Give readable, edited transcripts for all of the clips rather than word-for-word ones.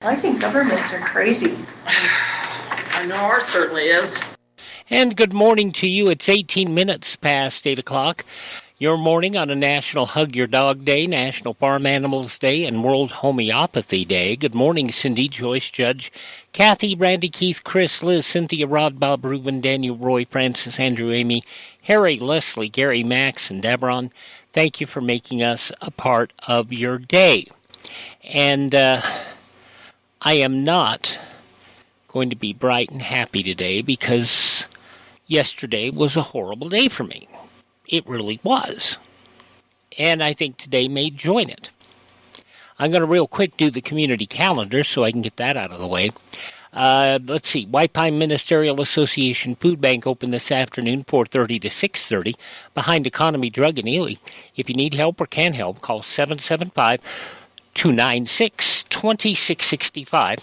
I think governments are crazy. I know ours certainly is. And good morning to you. It's 18 minutes past 8 o'clock. Your morning on a National Hug Your Dog Day, National Farm Animals Day, and World Homeopathy Day. Good morning, Cindy, Joyce, Judge, Kathy, Randy, Keith, Chris, Liz, Cynthia, Rod, Bob, Ruben, Daniel, Roy, Francis, Andrew, Amy, Harry, Leslie, Gary, Max, and Debron. Thank you for making us a part of your day. And I am not going to be bright and happy today because yesterday was a horrible day for me. It really was. And I think today may join it. I'm going to real quick do the community calendar so I can get that out of the way. Let's see. White Pine Ministerial Association Food Bank open this afternoon, 4:30 to 6:30, behind Economy Drug in Ely. If you need help or can help, call 775-296-2665.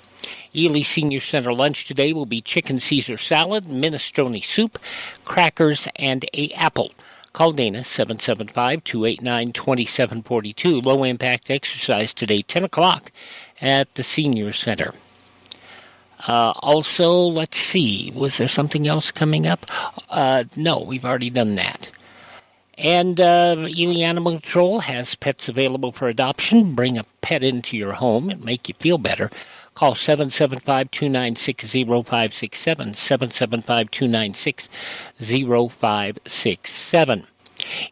Ely Senior Center lunch today will be chicken Caesar salad, minestrone soup, crackers, and an apple. Call Dana, 775-289-2742. Low-impact exercise today, 10 o'clock at the Senior Center. Also, let's see, was there something else coming up? No, we've already done that. And Ely Animal Control has pets available for adoption. Bring a pet into your home and make you feel better. Call 775-296-0567, 775-296-0567.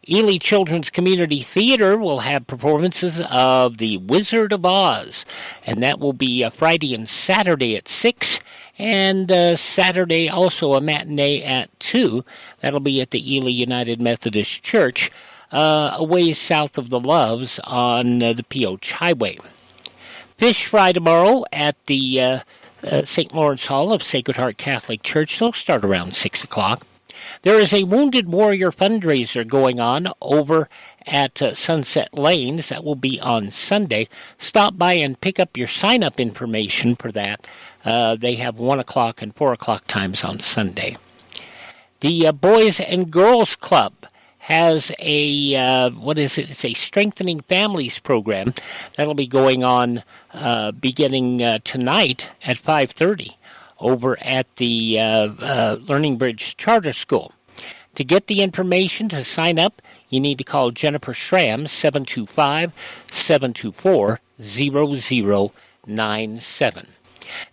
Ely Children's Community Theater will have performances of The Wizard of Oz, and that will be Friday and Saturday at 6, and Saturday also a matinee at 2. That'll be at the Ely United Methodist Church, a ways south of the Loves on the Pioche Highway. Fish Fry tomorrow at the St. Lawrence Hall of Sacred Heart Catholic Church. They'll start around 6 o'clock. There is a Wounded Warrior fundraiser going on over at Sunset Lanes. That will be on Sunday. Stop by and pick up your sign-up information for that. They have 1 o'clock and 4 o'clock times on Sunday. The Boys and Girls Club has a, It's a Strengthening Families program. That'll be going on beginning tonight at 5:30 over at the Learning Bridge Charter School. To get the information to sign up, you need to call Jennifer Schramm, 725-724-0097.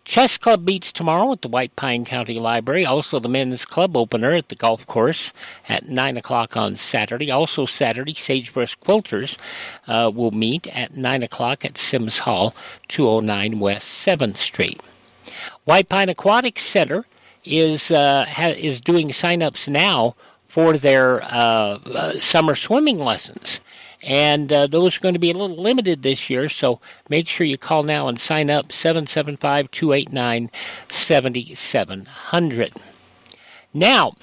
Chess Club meets tomorrow at the White Pine County Library. Also, the Men's Club opener at the golf course at 9 o'clock on Saturday. Also, Saturday, Sagebrush Quilters will meet at 9 o'clock at Sims Hall, 209 West 7th Street. White Pine Aquatic Center is doing sign-ups now for their summer swimming lessons. And those are going to be a little limited this year, so make sure you call now and sign up, 775-289-7700. Now,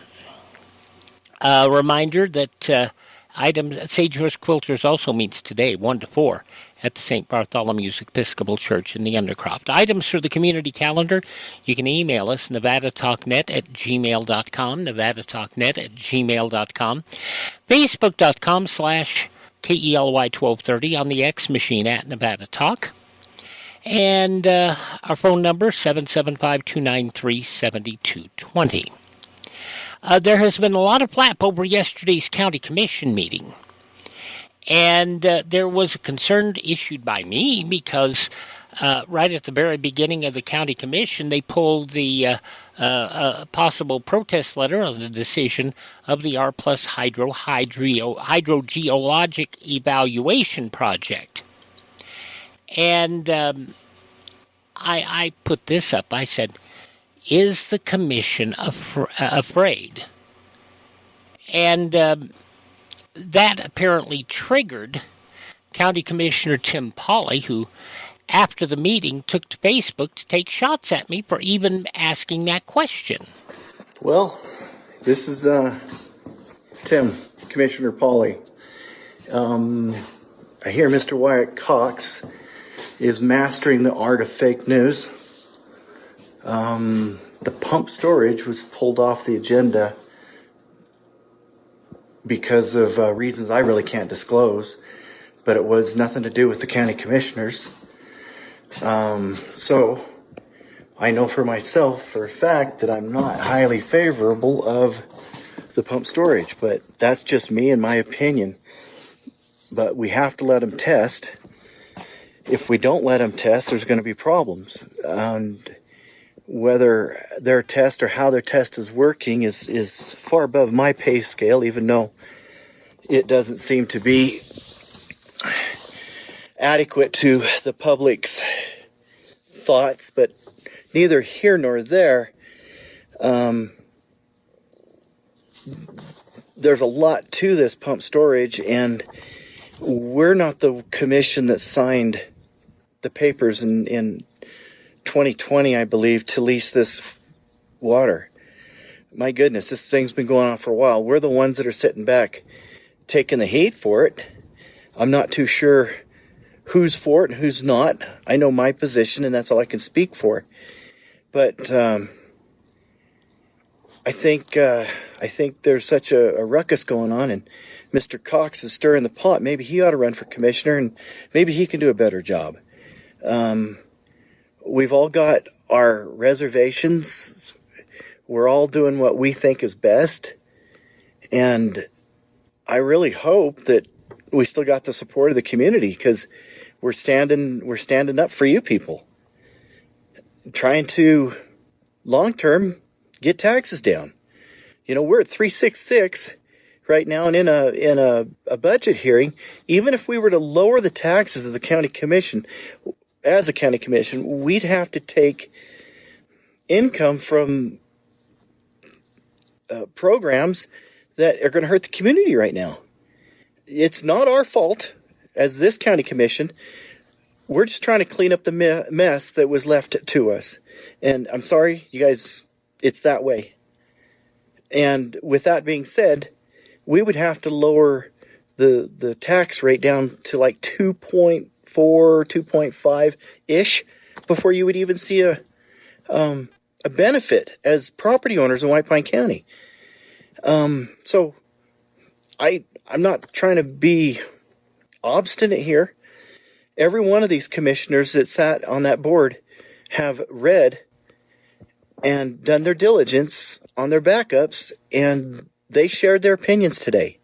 a reminder that Sagebrush Quilters also meets today, 1 to 4, at the St. Bartholomew's Episcopal Church in the Undercroft. Items for the community calendar, you can email us, nevadatalknet@gmail.com, nevadatalknet@gmail.com, facebook.com/KELY1230 on the X machine at Nevada Talk. And our phone number, 775-293-7220. There has been a lot of flap over yesterday's County Commission meeting. And there was a concern issued by me because right at the very beginning of the County Commission, they pulled the possible protest letter on the decision of the R+ hydrogeologic evaluation project. And I put this up. I said, is the Commission afraid? And that apparently triggered County Commissioner Tim Pauley, who, after the meeting, took to Facebook to take shots at me for even asking that question. Well, this is Tim, Commissioner Pauley. I hear Mr. Wyatt Cox is mastering the art of fake news. The pump storage was pulled off the agenda because of reasons I really can't disclose, but it was nothing to do with the county commissioners. So I know for myself, for a fact, that I'm not highly favorable of the pump storage, but that's just me and my opinion. But we have to let them test. If we don't let them test, there's going to be problems. And whether their test or how their test is working is far above my pay scale, even though it doesn't seem to be adequate to the public's thoughts, but neither here nor there. There's a lot to this pump storage, and we're not the commission that signed the papers in 2020, I believe, to lease this water. My goodness, this thing's been going on for a while. We're the ones that are sitting back taking the heat for it. I'm not too sure who's for it and who's not. I know my position, and that's all I can speak for. But I think there's such a ruckus going on, and Mr. Cox is stirring the pot. Maybe he ought to run for commissioner, and maybe he can do a better job. We've all got our reservations. We're all doing what we think is best, and I really hope that we still got the support of the community, because we're standing up for you people, trying to long term get taxes down. You know, we're at 366 right now, and in a budget hearing, even if we were to lower the taxes of the county commission, as a county commission, we'd have to take income from programs that are going to hurt the community right now. It's not our fault as this county commission. We're just trying to clean up the mess that was left to us. And I'm sorry, you guys, it's that way. And with that being said, we would have to lower the tax rate down to like 2.4, 2.5-ish before you would even see a benefit as property owners in White Pine County. So I'm not trying to be obstinate here. Every one of these commissioners that sat on that board have read and done their diligence on their backups, and they shared their opinions today.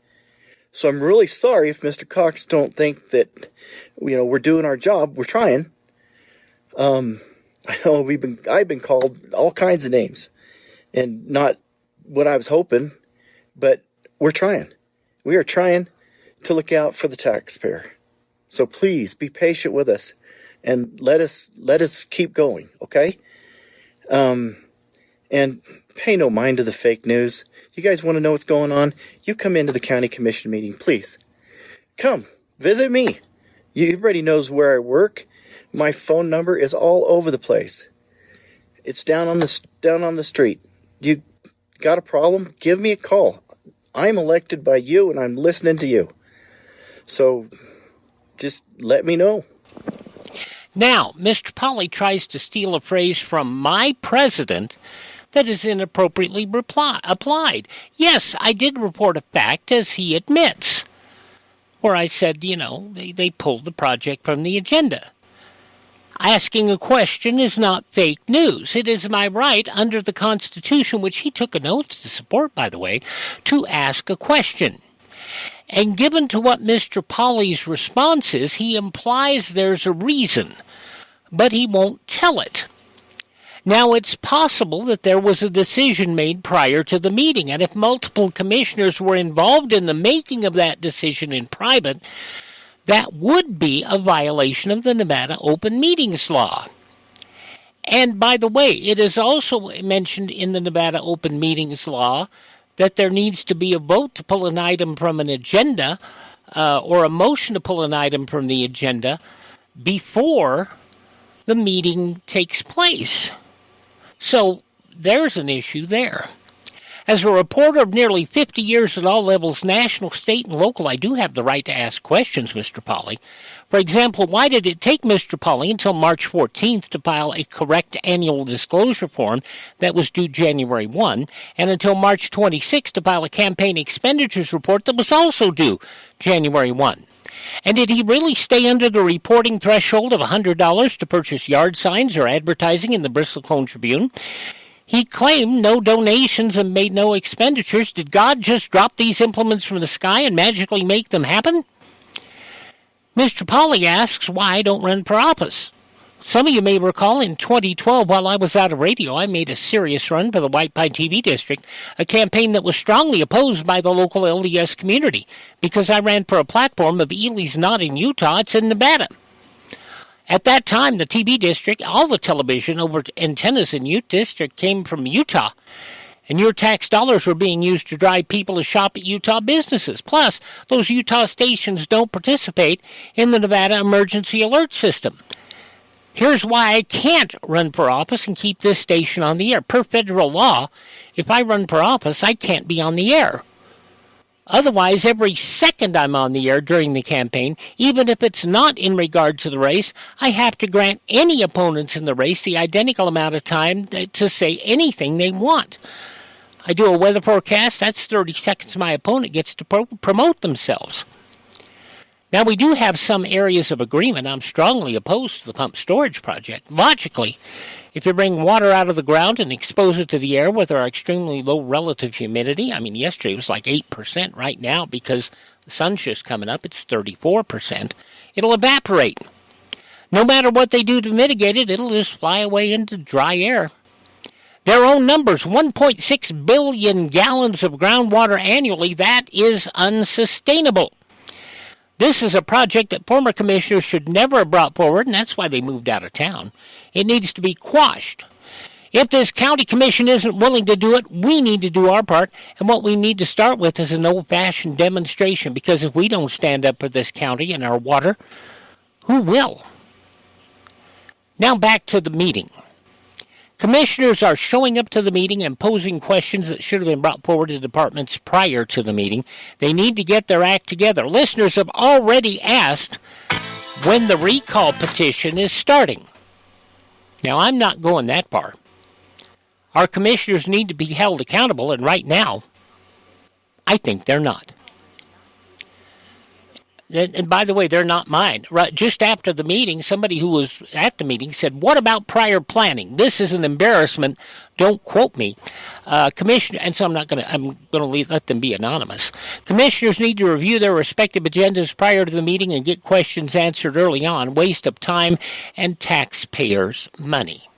So I'm really sorry if Mr. Cox don't think that, you know, we're doing our job. We're trying. I know I've been called all kinds of names, and not what I was hoping, but we're trying. We are trying to look out for the taxpayer. So please be patient with us and let us keep going, okay? And pay no mind to the fake news. You guys want to know what's going on? You come into the county commission meeting, please. Come, visit me. Everybody knows where I work. My phone number is all over the place. It's down on the street. You got a problem? Give me a call. I'm elected by you, and I'm listening to you. So just let me know. Now, Mr. Pauley tries to steal a phrase from my president that is inappropriately applied. Yes, I did report a fact, as he admits, where I said, you know, they pulled the project from the agenda. Asking a question is not fake news. It is my right under the Constitution, which he took an oath to support, by the way, to ask a question. And given to what Mr. Pauley's response is, he implies there's a reason, but he won't tell it. Now, it's possible that there was a decision made prior to the meeting, and if multiple commissioners were involved in the making of that decision in private, that would be a violation of the Nevada Open Meetings Law. And by the way, it is also mentioned in the Nevada Open Meetings Law that there needs to be a vote to pull an item from an agenda or a motion to pull an item from the agenda before the meeting takes place. So there's an issue there. As a reporter of nearly 50 years at all levels, national, state, and local, I do have the right to ask questions, Mr. Pauley. For example, why did it take Mr. Pauley until March 14th to file a correct annual disclosure form that was due January 1, and until March 26th to file a campaign expenditures report that was also due January 1? And did he really stay under the reporting threshold of $100 to purchase yard signs or advertising in the Bristol Cone-Tribune? He claimed no donations and made no expenditures. Did God just drop these implements from the sky and magically make them happen? Mr. Pauley asks why I don't run for office. Some of you may recall in 2012, while I was out of radio, I made a serious run for the White Pine TV district, a campaign that was strongly opposed by the local LDS community, because I ran for a platform of Ely's not in Utah, it's in Nevada. At that time, the TV district, all the television over antennas in Ute district came from Utah, and your tax dollars were being used to drive people to shop at Utah businesses. Plus, those Utah stations don't participate in the Nevada Emergency Alert System. Here's why I can't run for office and keep this station on the air. Per federal law, if I run for office, I can't be on the air. Otherwise, every second I'm on the air during the campaign, even if it's not in regard to the race, I have to grant any opponents in the race the identical amount of time to say anything they want. I do a weather forecast, that's 30 seconds my opponent gets to promote themselves. Now, we do have some areas of agreement. I'm strongly opposed to the pump storage project. Logically, if you bring water out of the ground and expose it to the air with our extremely low relative humidity, I mean, yesterday it was like 8%. Right now, because the sun's just coming up, it's 34%. It'll evaporate. No matter what they do to mitigate it, it'll just fly away into dry air. Their own numbers, 1.6 billion gallons of groundwater annually, that is unsustainable. This is a project that former commissioners should never have brought forward, and that's why they moved out of town. It needs to be quashed. If this county commission isn't willing to do it, we need to do our part, and what we need to start with is an old-fashioned demonstration, because if we don't stand up for this county and our water, who will? Now back to the meeting. Commissioners are showing up to the meeting and posing questions that should have been brought forward to departments prior to the meeting. They need to get their act together. Listeners have already asked when the recall petition is starting. Now, I'm not going that far. Our commissioners need to be held accountable, and right now, I think they're not. And by the way, they're not mine. Right, just after the meeting, somebody who was at the meeting said, "What about prior planning? This is an embarrassment. Don't quote me." Commissioner, and so I'm going to let them be anonymous. Commissioners need to review their respective agendas prior to the meeting and get questions answered early on. Waste of time and taxpayers' money.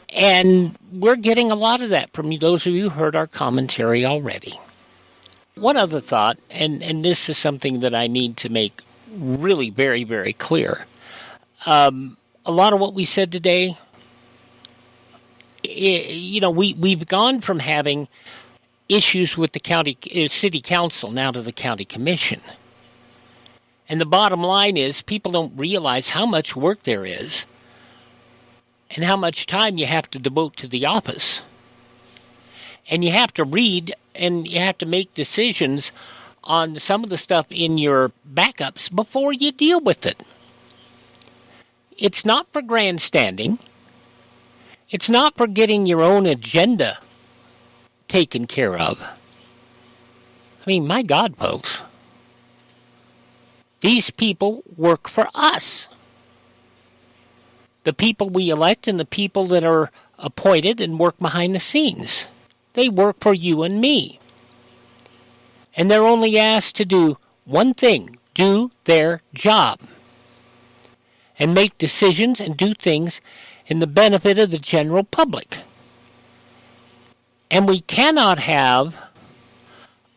And we're getting a lot of that from those of you who heard our commentary already. One other thought, and this is something that I need to make really very, very clear. A lot of what we said today, we've gone from having issues with the city council now to the county commission. And the bottom line is people don't realize how much work there is and how much time you have to devote to the office. And you have to read and you have to make decisions on some of the stuff in your backups before you deal with it. It's not for grandstanding. It's not for getting your own agenda taken care of. I mean, my God, folks. These people work for us. The people we elect and the people that are appointed and work behind the scenes. They work for you and me. And they're only asked to do one thing, do their job. And make decisions and do things in the benefit of the general public. And we cannot have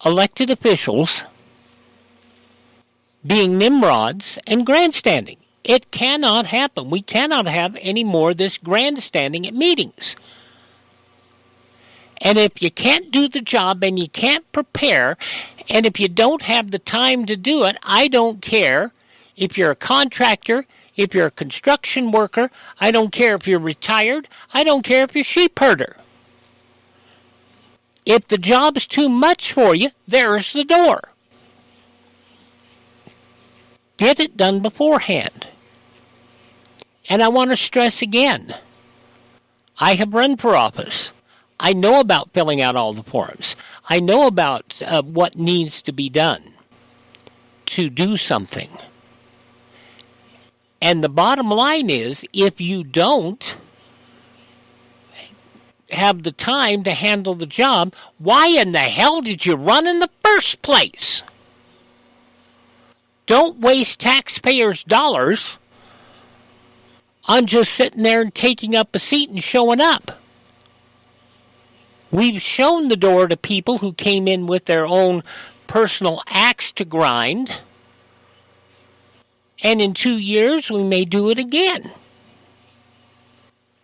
elected officials being nimrods and grandstanding. It cannot happen. We cannot have any more of this grandstanding at meetings. And if you can't do the job and you can't prepare, and if you don't have the time to do it, I don't care if you're a contractor, if you're a construction worker, I don't care if you're retired, I don't care if you're a sheep herder. If the job's too much for you, there's the door. Get it done beforehand. And I want to stress again, I have run for office. I know about filling out all the forms. I know about what needs to be done. to do something. And the bottom line is, if you don't have the time to handle the job, why in the hell did you run in the first place? Don't waste taxpayers' dollars on just sitting there and taking up a seat and showing up. We've shown the door to people who came in with their own personal axe to grind, and in 2 years we may do it again.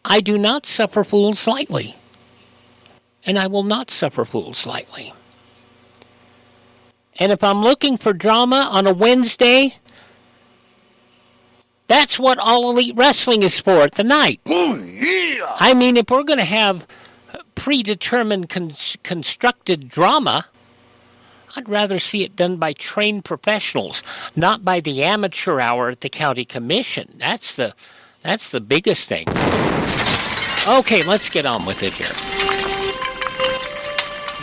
I do not suffer fools lightly, and I will not suffer fools lightly. And if I'm looking for drama on a Wednesday, that's what All Elite Wrestling is for at the night. Oh, yeah! I mean, if we're going to have predetermined constructed drama, I'd rather see it done by trained professionals, not by the amateur hour at the county commission. That's the biggest thing. Okay, let's get on with it here.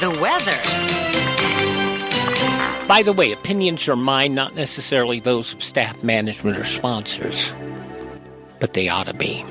The weather. By the way, opinions are mine, not necessarily those of staff, management, or sponsors. But they ought to be.